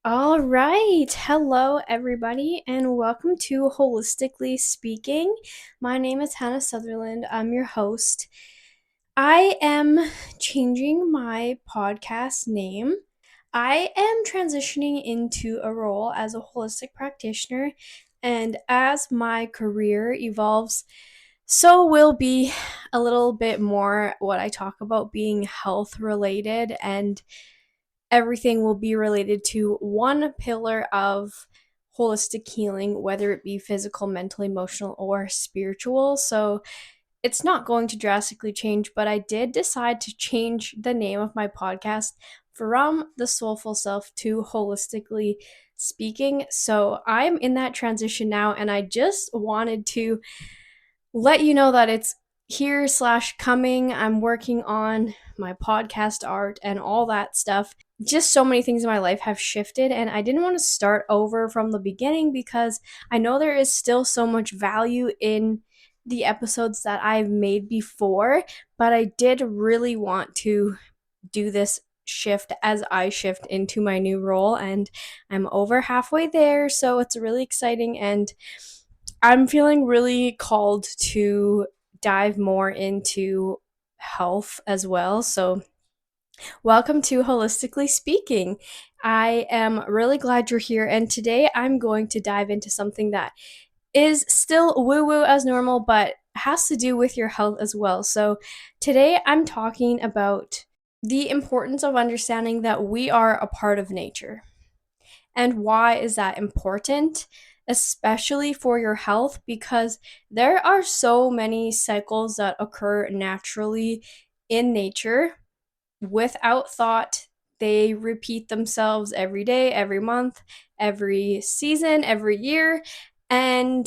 All right. Hello, everybody, and welcome to Holistically Speaking. My name is Hannah Sutherland. I'm your host. I am changing my podcast name. I am transitioning into a role as a holistic practitioner, and as my career evolves, so will be a little bit more what I talk about being health related, and everything will be related to one pillar of holistic healing, whether it be physical, mental, emotional, or spiritual. So it's not going to drastically change, but I did decide to change the name of my podcast from The Soulful Self to Holistically Speaking. So I'm in that transition now, and I just wanted to let you know that it's here slash coming. I'm working on my podcast art and all that stuff. Just so many things in my life have shifted, and I didn't want to start over from the beginning because I know there is still so much value in the episodes that I've made before, but I did really want to do this shift as I shift into my new role, and I'm over halfway there, so it's really exciting, and I'm feeling really called to dive more into health as well. So, welcome to Holistically Speaking. I am really glad you're here, and today I'm going to dive into something that is still woo woo as normal, but has to do with your health as well. So, today I'm talking about the importance of understanding that we are a part of nature. And why is that important? Especially for your health, because there are so many cycles that occur naturally in nature without thought. They repeat themselves every day, every month, every season, every year. And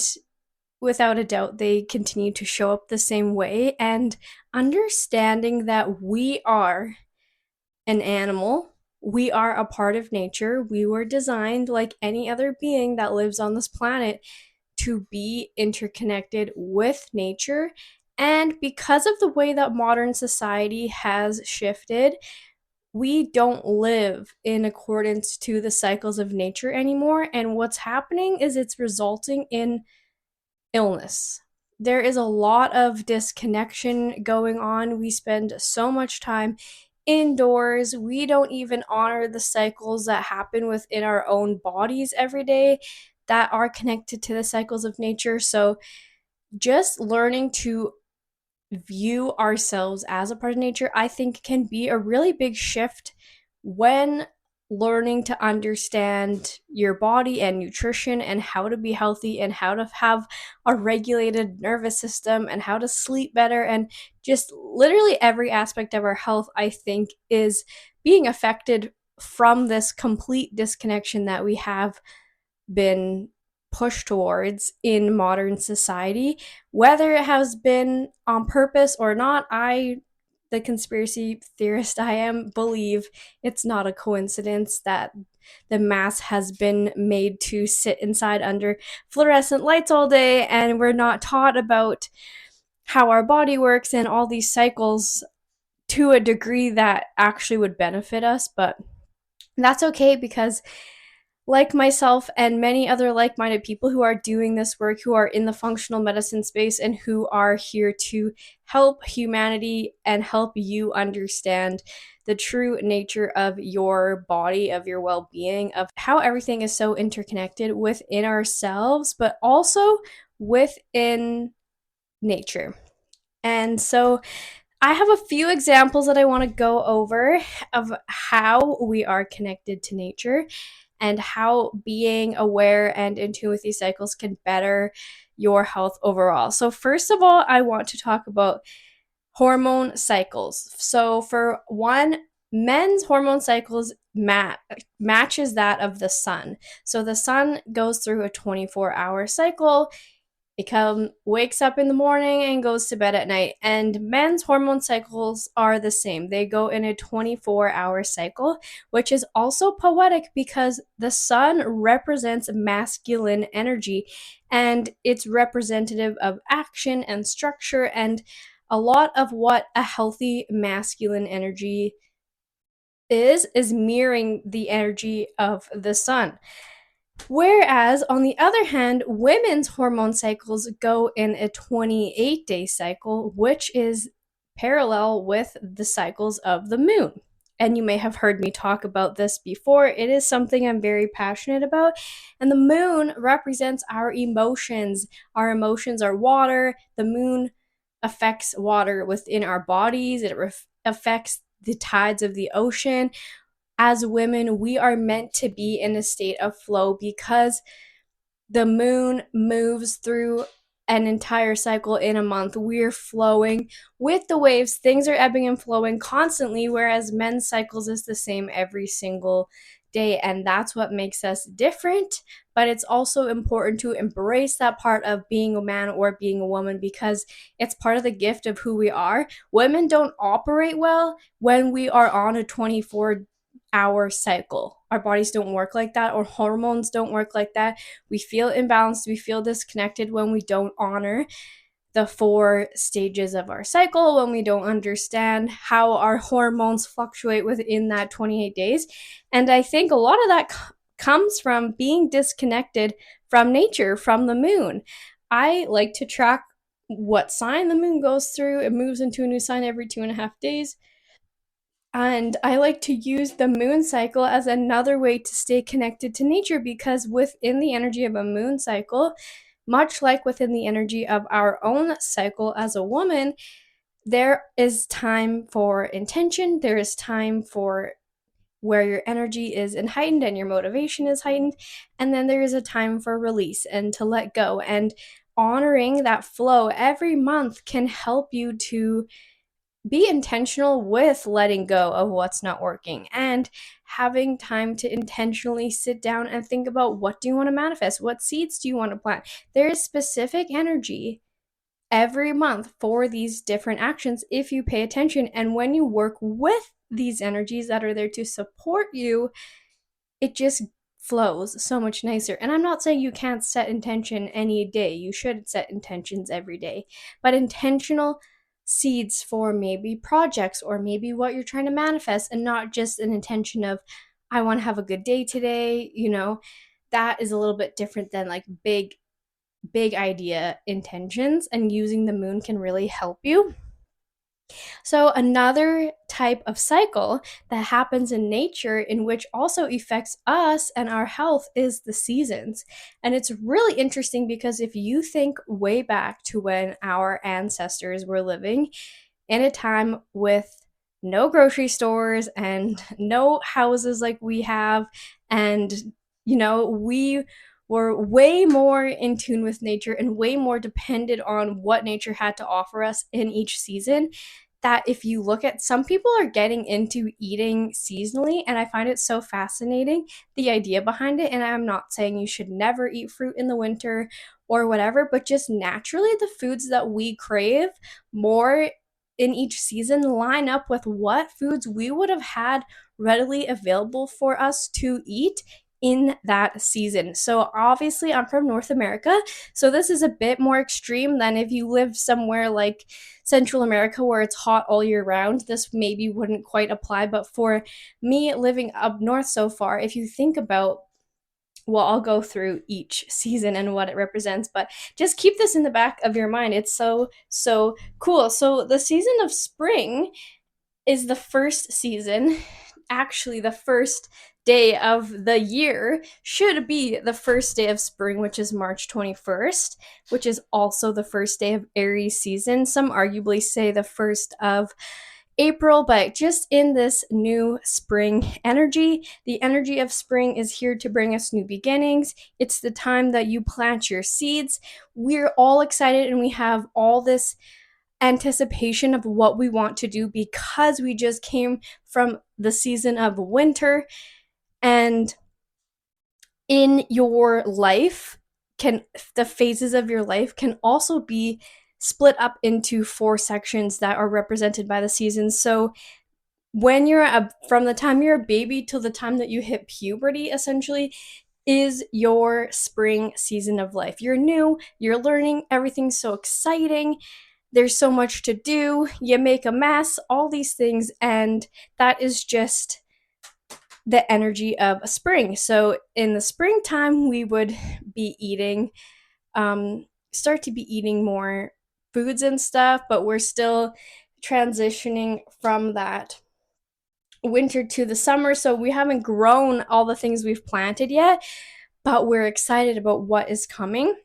without a doubt, they continue to show up the same way. And understanding that we are an animal. We are a part of nature. We were designed, like any other being that lives on this planet, to be interconnected with nature. And because of the way that modern society has shifted, we don't live in accordance to the cycles of nature anymore. And what's happening is it's resulting in illness. There is a lot of disconnection going on. We spend so much time indoors. We don't even honor the cycles that happen within our own bodies every day that are connected to the cycles of nature. So, just learning to view ourselves as a part of nature, I think can be a really big shift when learning to understand your body and nutrition and how to be healthy and how to have a regulated nervous system and how to sleep better, and just literally every aspect of our health, I think, is being affected from this complete disconnection that we have been pushed towards in modern society. Whether it has been on purpose or not, the conspiracy theorist I am, believe it's not a coincidence that the mass has been made to sit inside under fluorescent lights all day, and we're not taught about how our body works and all these cycles to a degree that actually would benefit us. But that's okay, because like myself and many other like-minded people who are doing this work, who are in the functional medicine space and who are here to help humanity and help you understand the true nature of your body, of your well-being, of how everything is so interconnected within ourselves, but also within nature. And so I have a few examples that I want to go over of how we are connected to nature and how being aware and in tune with these cycles can better your health overall. So, first of all, I want to talk about hormone cycles. So, for one, men's hormone cycles matches that of the sun. So, the sun goes through a 24-hour cycle. It wakes up in the morning and goes to bed at night. And men's hormone cycles are the same. They go in a 24-hour cycle, which is also poetic because the sun represents masculine energy, and it's representative of action and structure and a lot of what a healthy masculine energy is mirroring the energy of the sun. Whereas, on the other hand, women's hormone cycles go in a 28-day cycle, which is parallel with the cycles of the moon. And you may have heard me talk about this before. It is something I'm very passionate about. And the moon represents our emotions. Our emotions are water. The moon affects water within our bodies, it affects the tides of the ocean. As women, we are meant to be in a state of flow because the moon moves through an entire cycle in a month. We're flowing with the waves. Things are ebbing and flowing constantly, whereas men's cycles is the same every single day. And that's what makes us different. But it's also important to embrace that part of being a man or being a woman because it's part of the gift of who we are. Women don't operate well when we are on a 24-hour cycle. Our bodies don't work like that, or hormones don't work like that. We feel imbalanced, we feel disconnected when we don't honor the 4 stages of our cycle, when we don't understand how our hormones fluctuate within that 28 days. And I think a lot of that comes from being disconnected from nature, from the moon. I like to track what sign the moon goes through. It moves into a new sign every 2.5 days. And I like to use the moon cycle as another way to stay connected to nature because within the energy of a moon cycle, much like within the energy of our own cycle as a woman, there is time for intention, there is time for where your energy is heightened and your motivation is heightened, and then there is a time for release and to let go. And honoring that flow every month can help you to be intentional with letting go of what's not working and having time to intentionally sit down and think about what do you want to manifest? What seeds do you want to plant? There is specific energy every month for these different actions if you pay attention. And when you work with these energies that are there to support you, it just flows so much nicer. And I'm not saying you can't set intention any day. You should set intentions every day. But intentional seeds for maybe projects or maybe what you're trying to manifest, and not just an intention of, I want to have a good day today, that is a little bit different than like big idea intentions, and using the moon can really help you. So, another type of cycle that happens in nature, in which also affects us and our health, is the seasons. And it's really interesting because if you think way back to when our ancestors were living in a time with no grocery stores and no houses like we have, and we were way more in tune with nature and way more dependent on what nature had to offer us in each season, that if you look at, some people are getting into eating seasonally, and I find it so fascinating, the idea behind it. And I'm not saying you should never eat fruit in the winter or whatever, but just naturally the foods that we crave more in each season line up with what foods we would have had readily available for us to eat in that season. So obviously I'm from North America, so this is a bit more extreme than if you live somewhere like Central America where it's hot all year round. This maybe wouldn't quite apply, but for me living up north so far, if you think about, well, I'll go through each season and what it represents, but just keep this in the back of your mind. It's so cool. So the season of spring is the first season. Actually, the first day of the year should be the first day of spring, which is March 21st, which is also the first day of Aries season. Some arguably say the first of April, but just in this new spring energy, the energy of spring is here to bring us new beginnings. It's the time that you plant your seeds. We're all excited and we have all this anticipation of what we want to do because we just came from the season of winter. And in your life, the phases of your life can also be split up into 4 sections that are represented by the seasons. So when from the time you're a baby till the time that you hit puberty, essentially, is your spring season of life. You're new, you're learning, everything's so exciting. There's so much to do, you make a mess, all these things, and that is just the energy of a spring. So in the springtime, we would be eating, start to be eating more foods and stuff, but we're still transitioning from that winter to the summer. So we haven't grown all the things we've planted yet, but we're excited about what is coming.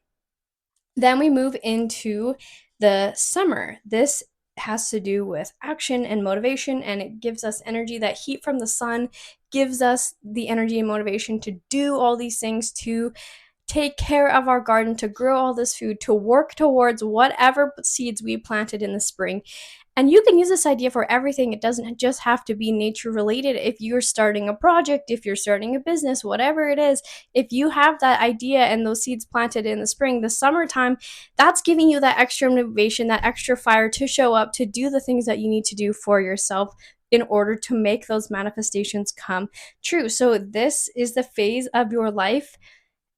Then we move into the summer. This has to do with action and motivation, and it gives us energy. That heat from the sun gives us the energy and motivation to do all these things, to take care of our garden, to grow all this food, to work towards whatever seeds we planted in the spring. And you can use this idea for everything. It doesn't just have to be nature related. If you're starting a project, if you're starting a business, whatever it is, if you have that idea and those seeds planted in the spring, the summertime, that's giving you that extra motivation, that extra fire to show up, to do the things that you need to do for yourself in order to make those manifestations come true. So this is the phase of your life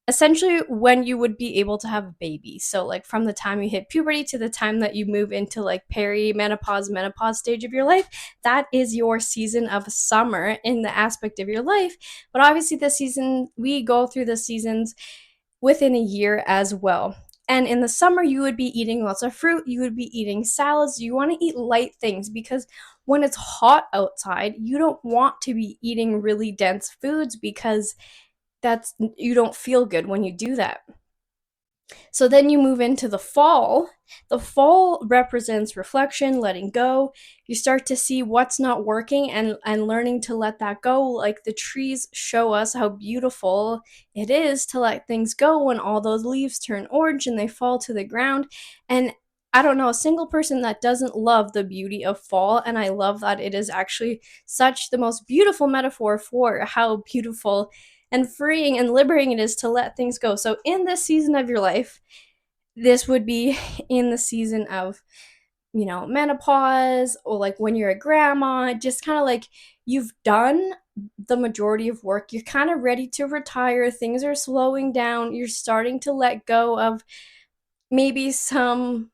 essentially when you would be able to have a baby. So like from the time you hit puberty to the time that you move into like perimenopause, menopause stage of your life, that is your season of summer in the aspect of your life. But obviously the season, we go through the seasons within a year as well. And in the summer, you would be eating lots of fruit, you would be eating salads, you want to eat light things because when it's hot outside, you don't want to be eating really dense foods because that's, you don't feel good when you do that. So then you move into the fall. The fall represents reflection, letting go. You start to see what's not working and learning to let that go. Like the trees show us how beautiful it is to let things go when all those leaves turn orange and they fall to the ground. And I don't know a single person that doesn't love the beauty of fall. And I love that it is actually such the most beautiful metaphor for how beautiful and freeing and liberating it is to let things go. So in this season of your life, this would be in the season of, menopause, or like when you're a grandma, just kind of like you've done the majority of work. You're kind of ready to retire. Things are slowing down. You're starting to let go of maybe some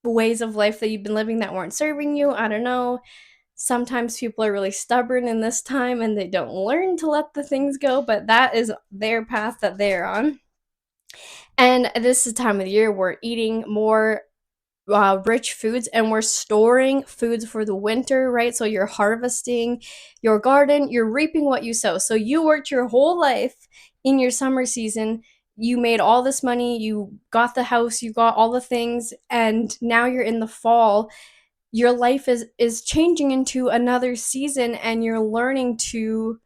ways of life that you've been living that weren't serving you. I don't know. Sometimes people are really stubborn in this time and they don't learn to let the things go, but that is their path that they're on. And this is the time of the year we're eating more rich foods and we're storing foods for the winter, right? So you're harvesting your garden, you're reaping what you sow. So you worked your whole life in your summer season. You made all this money, you got the house, you got all the things, and now you're in the fall. Your life is changing into another season and you're learning to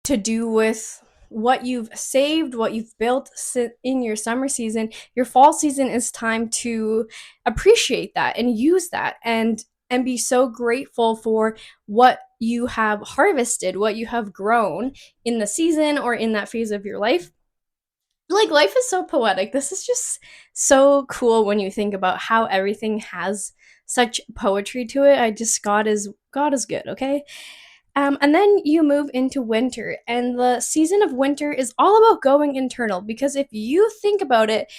do with what you've saved, what you've built in your summer season. Your fall season is time to appreciate that and use that and be so grateful for what you have harvested, what you have grown in the season or in that phase of your life. Like life is so poetic. This is just so cool when you think about how everything has such poetry to it. God is good, okay? And then you move into winter, and the season of winter is all about going internal because if you think about it,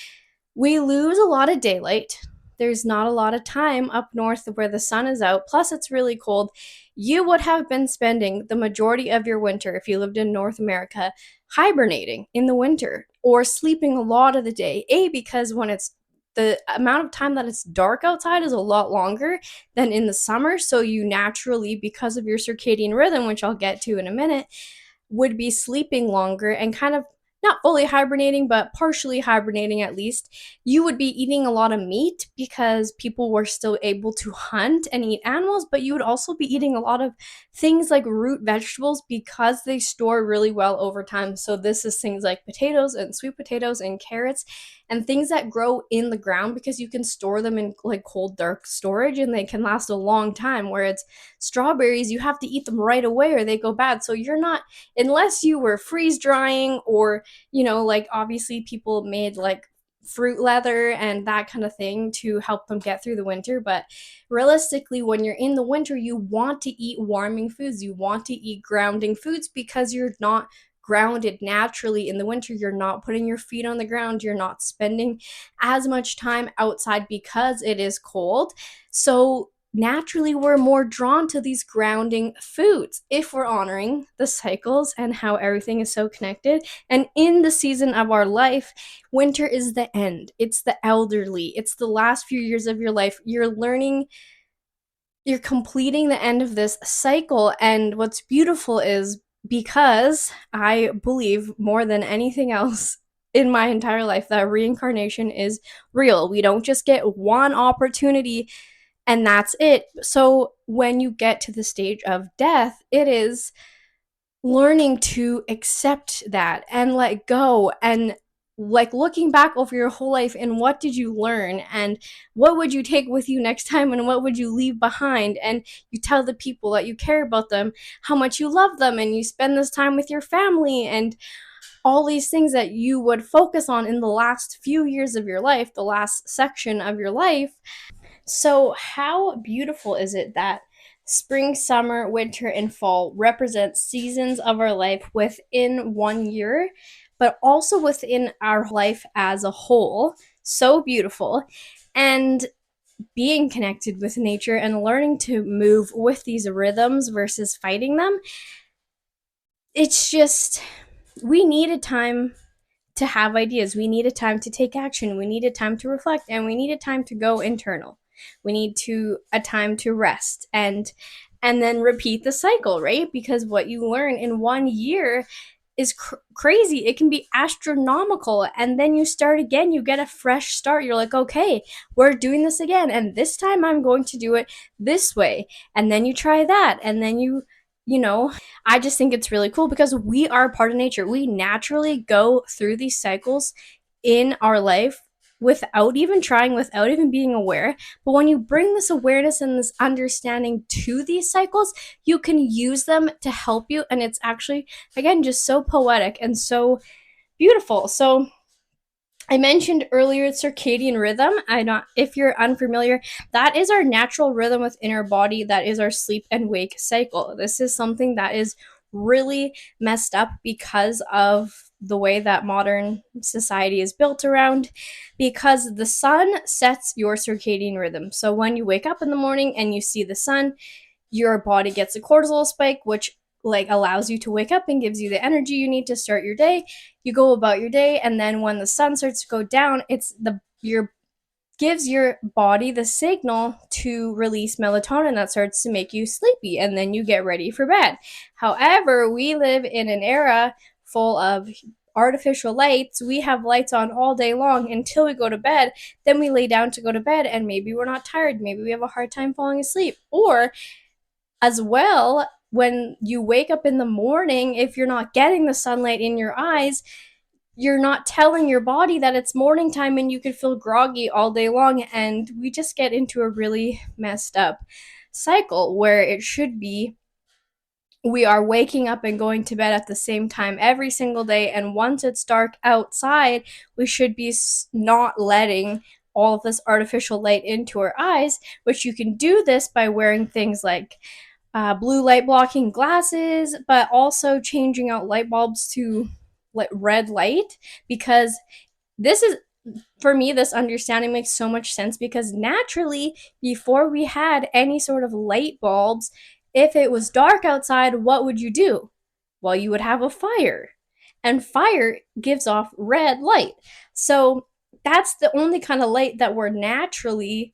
we lose a lot of daylight. There's not a lot of time up north where the sun is out, plus it's really cold. You would have been spending the majority of your winter, if you lived in North America, hibernating in the winter or sleeping a lot of the day. Because when it's the amount of time that it's dark outside is a lot longer than in the summer. So you naturally, because of your circadian rhythm, which I'll get to in a minute, would be sleeping longer and kind of not fully hibernating, but partially hibernating at least. You would be eating a lot of meat because people were still able to hunt and eat animals, but you would also be eating a lot of things like root vegetables because they store really well over time. So this is things like potatoes and sweet potatoes and carrots and things that grow in the ground because you can store them in like cold, dark storage and they can last a long time. Where it's strawberries, you have to eat them right away or they go bad. So you're not, unless you were freeze drying or, like obviously people made like fruit leather and that kind of thing to help them get through the winter. But realistically, when you're in the winter, you want to eat warming foods. You want to eat grounding foods because you're not grounded naturally in the winter. You're not putting your feet on the ground. You're not spending as much time outside because it is cold. So naturally we're more drawn to these grounding foods if we're honoring the cycles and how everything is so connected. And in the season of our life, winter is the end. It's the elderly. It's the last few years of your life. You're completing the end of this cycle. And what's beautiful is, because I believe more than anything else in my entire life that reincarnation is real. We don't just get one opportunity and that's it. So when you get to the stage of death, it is learning to accept that and let go, and like looking back over your whole life and what did you learn and what would you take with you next time and what would you leave behind, and you tell the people that you care about them how much you love them, and you spend this time with your family and all these things that you would focus on in the last few years of your life, the last section of your life. So, how beautiful is it that spring, summer, winter, and fall represent seasons of our life within 1 year, but also within our life as a whole? So beautiful. And being connected with nature and learning to move with these rhythms versus fighting them, it's just, we need a time to have ideas. We need a time to take action. We need a time to reflect, and we need a time to go internal. We need to a time to rest and then repeat the cycle, right? Because what you learn in 1 year is crazy. It can be astronomical. And then you start again. You get a fresh start. You're like, okay, we're doing this again. And this time I'm going to do it this way. And then you try that. And then you know, I just think it's really cool because we are part of nature. We naturally go through these cycles in our life without even trying, without even being aware. But when you bring this awareness and this understanding to these cycles, you can use them to help you. And it's actually, again, just so poetic and so beautiful. So I mentioned earlier circadian rhythm. I not if you're unfamiliar, that is our natural rhythm within our body. That is our sleep and wake cycle. This is something that is really messed up because of the way that modern society is built around, because the sun sets your circadian rhythm. So when you wake up in the morning and you see the sun, your body gets a cortisol spike, which like allows you to wake up and gives you the energy you need to start your day. You go about your day, and then when the sun starts to go down, it's the your gives your body the signal to release melatonin that starts to make you sleepy, and then you get ready for bed. However, we live in an era full of artificial lights. We have lights on all day long until we go to bed. Then we lay down to go to bed, and maybe we're not tired. Maybe we have a hard time falling asleep. Or as well, when you wake up in the morning, if you're not getting the sunlight in your eyes, you're not telling your body that it's morning time, and you could feel groggy all day long. And we just get into a really messed up cycle where it should be we are waking up and going to bed at the same time every single day. And once it's dark outside, we should be not letting all of this artificial light into our eyes, which you can do this by wearing things like blue light blocking glasses, but also changing out light bulbs to red light, because this is, for me, this understanding makes so much sense, because naturally, before we had any sort of light bulbs, if it was dark outside, what would you do? Well, you would have a fire, and fire gives off red light. So that's the only kind of light that we're naturally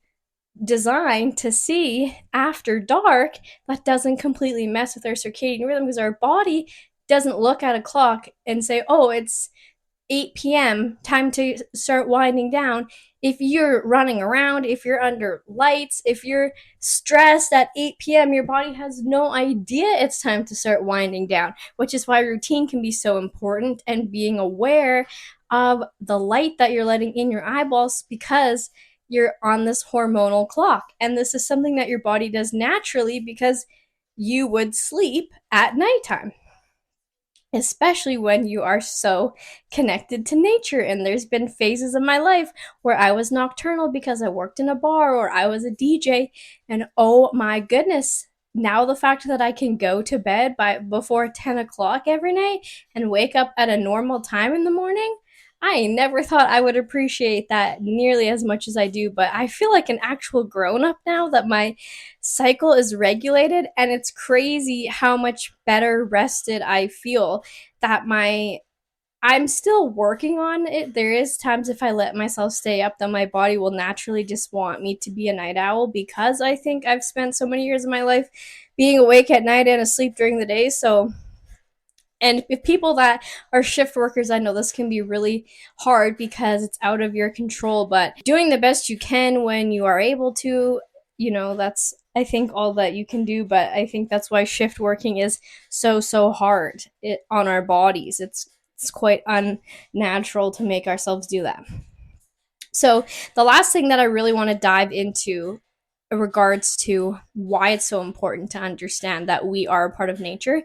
designed to see after dark, that doesn't completely mess with our circadian rhythm, because our body doesn't look at a clock and say, oh, it's 8 p.m., time to start winding down. If you're running around, if you're under lights, if you're stressed at 8 p.m., your body has no idea it's time to start winding down, which is why routine can be so important, and being aware of the light that you're letting in your eyeballs, because you're on this hormonal clock. And this is something that your body does naturally, because you would sleep at nighttime, especially when you are so connected to nature. And there's been phases of my life where I was nocturnal because I worked in a bar or I was a DJ. And oh my goodness, now the fact that I can go to bed before 10 o'clock every night and wake up at a normal time in the morning, I never thought I would appreciate that nearly as much as I do, but I feel like an actual grown up now that my cycle is regulated, and it's crazy how much better rested I feel. That my I'm still working on it. There is times if I let myself stay up that my body will naturally just want me to be a night owl, because I think I've spent so many years of my life being awake at night and asleep during the day. So, and if people that are shift workers, I know this can be really hard because it's out of your control, but doing the best you can when you are able to, that's, I think, all that you can do. But I think that's why shift working is so hard on our bodies. It's quite unnatural to make ourselves do that. So, the last thing that I really want to dive into in regards to why it's so important to understand that we are a part of nature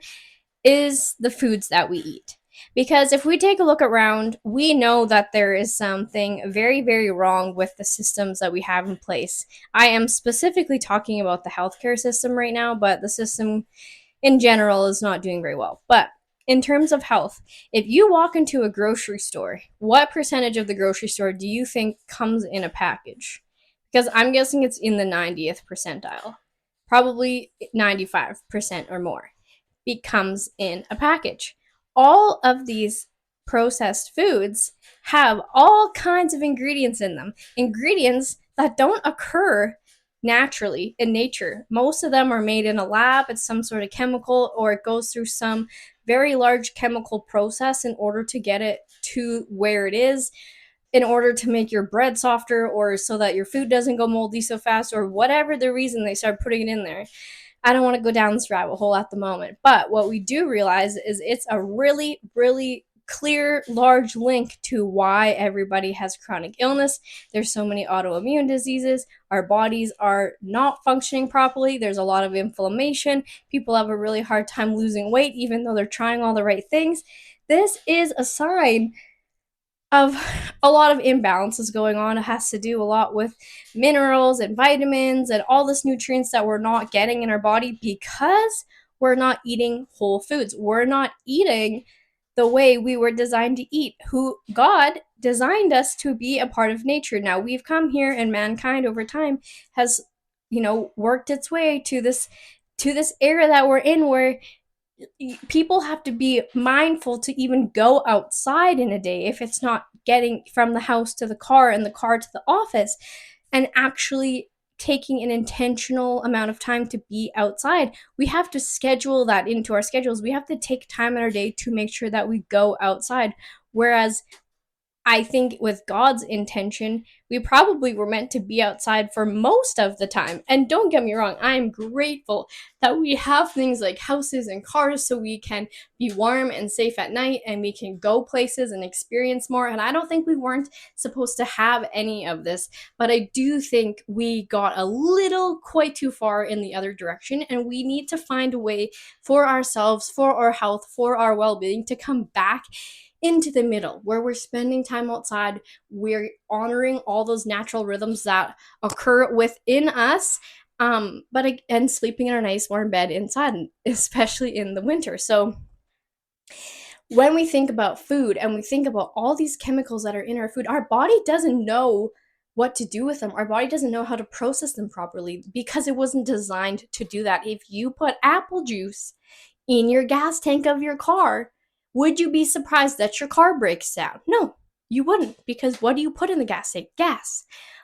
is the foods that we eat. Because if we take a look around, we know that there is something very, very wrong with the systems that we have in place. I am specifically talking about the healthcare system right now, but the system in general is not doing very well. But in terms of health, if you walk into a grocery store, what percentage of the grocery store do you think comes in a package? Because I'm guessing it's in the 90th percentile, probably 95% or more becomes in a package. All of these processed foods have all kinds of ingredients in them, ingredients that don't occur naturally in nature. Most of them are made in a lab, it's some sort of chemical, or it goes through some very large chemical process in order to get it to where it is, in order to make your bread softer, or so that your food doesn't go moldy so fast, or whatever the reason they start putting it in there. I don't want to go down this rabbit hole at the moment, but what we do realize is it's a really, really clear, large link to why everybody has chronic illness. There's so many autoimmune diseases. Our bodies are not functioning properly. There's a lot of inflammation. People have a really hard time losing weight, even though they're trying all the right things. This is a sign of a lot of imbalances going on. It has to do a lot with minerals and vitamins and all this nutrients that we're not getting in our body because we're not eating whole foods. We're not eating the way we were designed to eat. Who God designed us to be a part of nature. Now we've come here, and mankind over time has, worked its way to this era that we're in, where people have to be mindful to even go outside in a day if it's not getting from the house to the car and the car to the office, and actually taking an intentional amount of time to be outside. We have to schedule that into our schedules. We have to take time in our day to make sure that we go outside. Whereas I think with God's intention, we probably were meant to be outside for most of the time. And don't get me wrong, I am grateful that we have things like houses and cars so we can be warm and safe at night, and we can go places and experience more. And I don't think we weren't supposed to have any of this, but I do think we got a little quite too far in the other direction, and we need to find a way for ourselves, for our health, for our well-being to come back into the middle, where we're spending time outside, we're honoring all those natural rhythms that occur within us, and sleeping in our nice warm bed inside, especially in the winter. So when we think about food and we think about all these chemicals that are in our food, our body doesn't know what to do with them. Our body doesn't know how to process them properly because it wasn't designed to do that. If you put apple juice in your gas tank of your car, would you be surprised that your car breaks down? No, you wouldn't, because what do you put in the gas tank? Gas.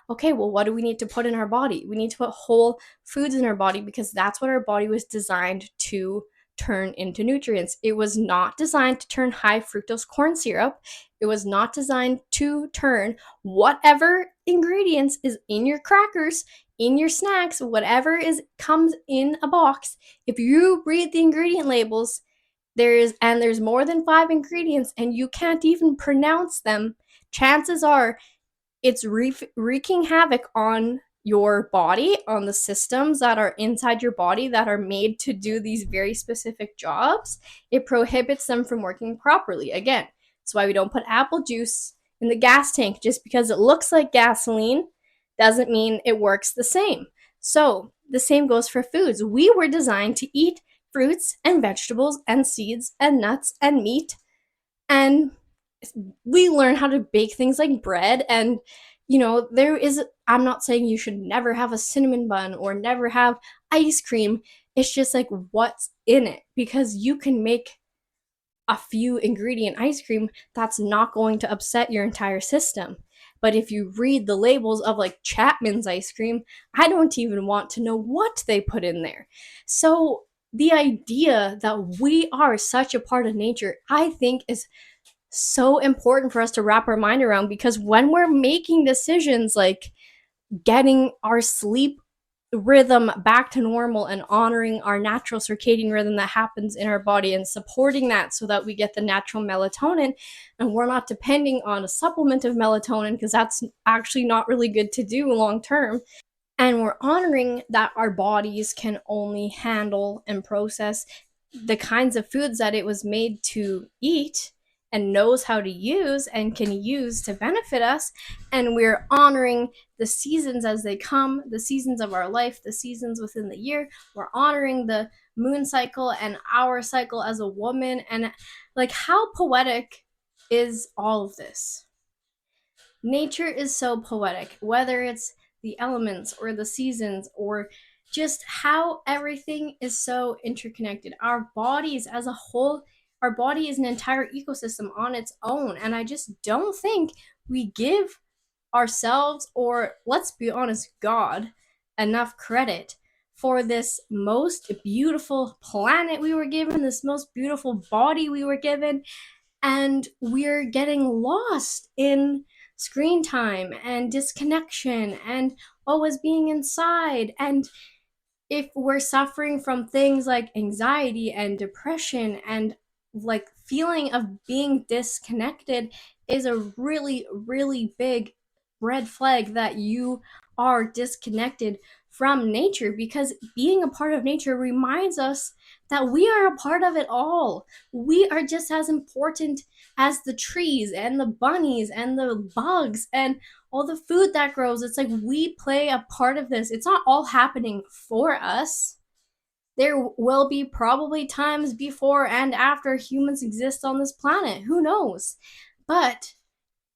Okay, well, what do we need to put in our body? We need to put whole foods in our body, because that's what our body was designed to turn into nutrients. It was not designed to turn high fructose corn syrup. It was not designed to turn whatever ingredients is in your crackers, in your snacks, whatever comes in a box. If you read the ingredient labels, there's more than 5 ingredients and you can't even pronounce them, chances are it's wreaking havoc on your body, on the systems that are inside your body that are made to do these very specific jobs. It prohibits them from working properly. Again, that's why we don't put apple juice in the gas tank. Just because it looks like gasoline doesn't mean it works the same. So the same goes for foods. We were designed to eat fruits and vegetables and seeds and nuts and meat and we learn how to bake things like bread. And I'm not saying you should never have a cinnamon bun or never have ice cream. It's just like what's in it, because you can make a few ingredient ice cream that's not going to upset your entire system. But if you read the labels of like Chapman's ice cream, I don't even want to know what they put in there. So the idea that we are such a part of nature, I think, is so important for us to wrap our mind around, because when we're making decisions like getting our sleep rhythm back to normal and honoring our natural circadian rhythm that happens in our body and supporting that so that we get the natural melatonin and we're not depending on a supplement of melatonin, because that's actually not really good to do long term, and we're honoring that our bodies can only handle and process the kinds of foods that it was made to eat and knows how to use and can use to benefit us. And we're honoring the seasons as they come, the seasons of our life, the seasons within the year. We're honoring the moon cycle and our cycle as a woman. And like, how poetic is all of this? Nature is so poetic, whether it's the elements or the seasons or just how everything is so interconnected. Our bodies as a whole, our body is an entire ecosystem on its own. And I just don't think we give ourselves, or let's be honest, God, enough credit for this most beautiful planet we were given, this most beautiful body we were given. And we're getting lost in screen time and disconnection and always being inside. And if we're suffering from things like anxiety and depression and like feeling of being disconnected, is a really, really big red flag that you are disconnected from nature, because being a part of nature reminds us that we are a part of it all. We are just as important as the trees and the bunnies and the bugs and all the food that grows. It's like we play a part of this. It's not all happening for us. There will be probably times before and after humans exist on this planet. Who knows? But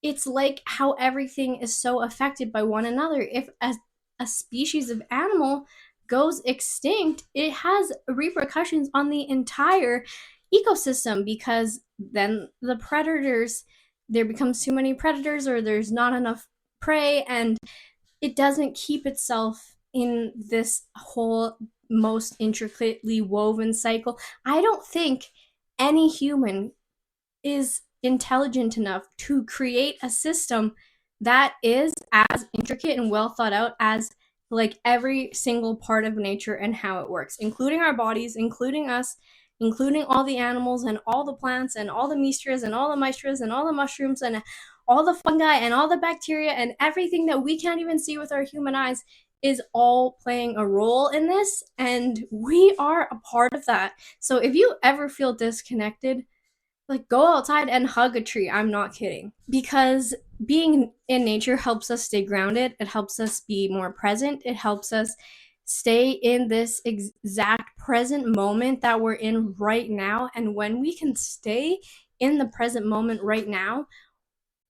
it's like how everything is so affected by one another. If a species of animal goes extinct, it has repercussions on the entire ecosystem, because then the predators, there becomes too many predators or there's not enough prey, and it doesn't keep itself in this whole most intricately woven cycle. I don't think any human is intelligent enough to create a system that is as intricate and well thought out as like every single part of nature and how it works, including our bodies, including us, including all the animals and all the plants and all the mystras and all the mystras and all the mushrooms and all the fungi and all the bacteria and everything that we can't even see with our human eyes is all playing a role in this, and we are a part of that. So if you ever feel disconnected, like, go outside and hug a tree. I'm not kidding. Because being in nature helps us stay grounded. It helps us be more present. It helps us stay in this exact present moment that we're in right now. And when we can stay in the present moment right now,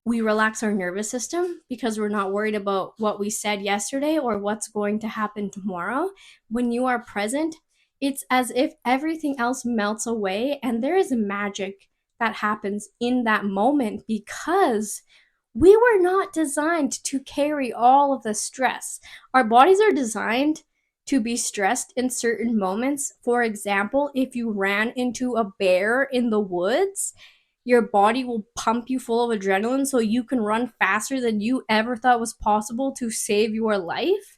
we relax our nervous system because we're not worried about what we said yesterday or what's going to happen tomorrow. When you are present, it's as if everything else melts away, and there is magic that happens in that moment, because we were not designed to carry all of the stress. Our bodies are designed to be stressed in certain moments. For example, if you ran into a bear in the woods, your body will pump you full of adrenaline so you can run faster than you ever thought was possible to save your life.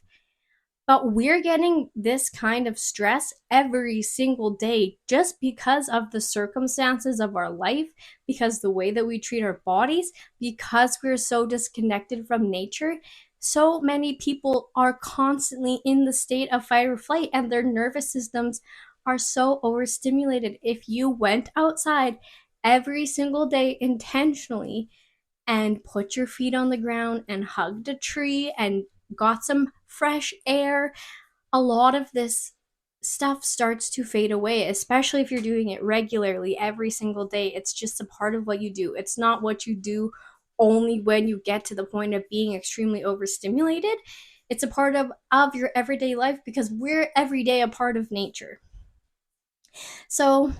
But we're getting this kind of stress every single day just because of the circumstances of our life, because the way that we treat our bodies, because we're so disconnected from nature. So many people are constantly in the state of fight or flight, and their nervous systems are so overstimulated. If you went outside every single day intentionally and put your feet on the ground and hugged a tree and got some fresh air, a lot of this stuff starts to fade away, especially if you're doing it regularly every single day. It's just a part of what you do. It's not what you do only when you get to the point of being extremely overstimulated. It's a part of your everyday life because we're every day a part of nature. So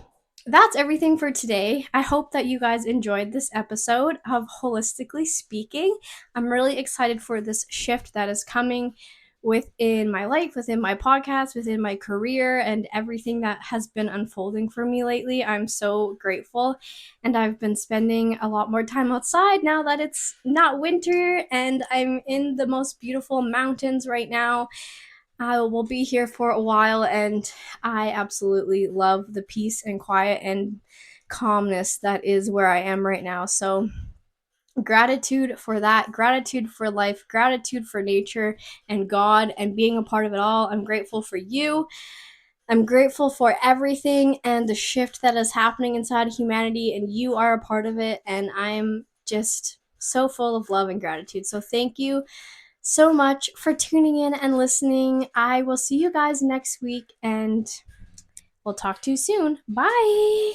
that's everything for today. I hope that you guys enjoyed this episode of Holistically Speaking. I'm really excited for this shift that is coming within my life, within my podcast, within my career, and everything that has been unfolding for me lately. I'm so grateful, and I've been spending a lot more time outside now that it's not winter, and I'm in the most beautiful mountains right now. I will be here for a while, and I absolutely love the peace and quiet and calmness that is where I am right now. So, gratitude for that, gratitude for life, gratitude for nature and God and being a part of it all. I'm grateful for you. I'm grateful for everything and the shift that is happening inside humanity, and you are a part of it. And I'm just so full of love and gratitude. So, thank you so much for tuning in and listening. I will see you guys next week, and we'll talk to you soon. Bye.